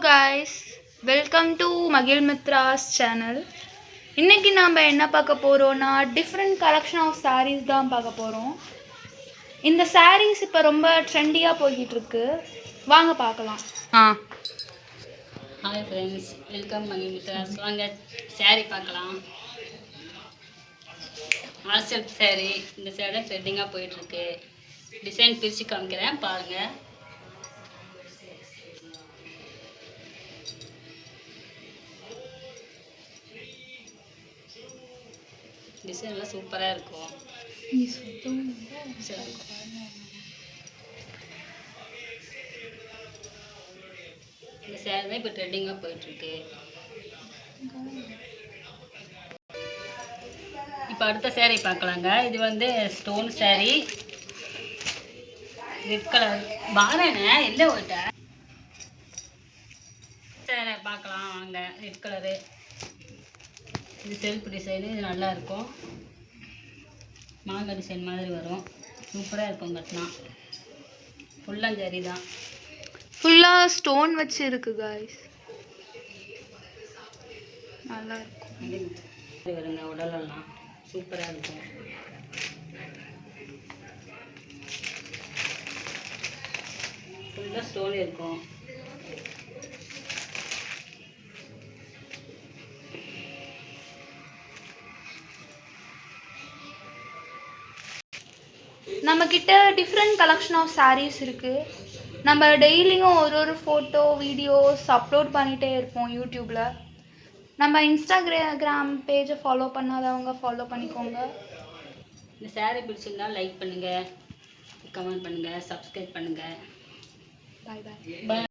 guys, welcome to Magil Mitra's channel. இன்னைக்கு நாம என்ன பார்க்க போறோம்னா டிஃபரண்ட் கலெக்ஷன் ஆஃப் sarees தான் பார்க்க போறோம். இந்த sarees இப்ப ரொம்ப ட்ரெண்டியா போயிட்டு இருக்கு. வாங்க பார்க்கலாம். Hi friends, welcome மகில் Mithras. வாங்க saree பார்க்கலாம். ஆசல் saree, இந்த saree ட்ரெண்டிங்காக போயிட்டுருக்கு. டிசைன் பிரித்து காமிக்கிறேன் பாருங்கள். டிசைன்லாம் சூப்பராக இருக்கும். இந்த சேரீ தான் இப்போ ட்ரெண்டிங்காக போயிட்டுருக்கு. இப்போ அடுத்த சேரீ பார்க்கலாங்க. இது வந்து ஸ்டோன் சேரீ, ரெட் கலர் பாருங்க, எல்லாம் ஓட்ட சேரீ பார்க்கலாம் வாங்க. ரெட் கலரு, இது செல்ஃப் டிசைனு, இது நல்லாயிருக்கும். மாங்காய் டிசைன் மாதிரி வரும், சூப்பராக இருக்கும். கட்டினா ஃபுல்லாக ஜரி தான், ஃபுல்லாக ஸ்டோன் வச்சு இருக்கு guys. நல்லா இருக்கும் வருங்க. உடலெல்லாம் சூப்பராக இருக்கும். ஃபுல்லாக ஸ்டோன் இருக்கும். நம்ம கிட்ட டிஃப்ரெண்ட் கலெக்ஷன் ஆஃப் sarees இருக்குது. நம்ம டெய்லியும் ஒரு ஃபோட்டோ வீடியோஸ் அப்லோட் பண்ணிகிட்டே இருப்போம் யூடியூப்பில். நம்ம இன்ஸ்டாகிராம் பேஜை ஃபாலோ பண்ணாதவங்க ஃபாலோ பண்ணிக்கோங்க. இந்த சேரீ பிடிச்சிருந்தால் லைக் பண்ணுங்கள், கமெண்ட் பண்ணுங்கள், சப்ஸ்கிரைப் பண்ணுங்கள். பாய் பாய். பாய்.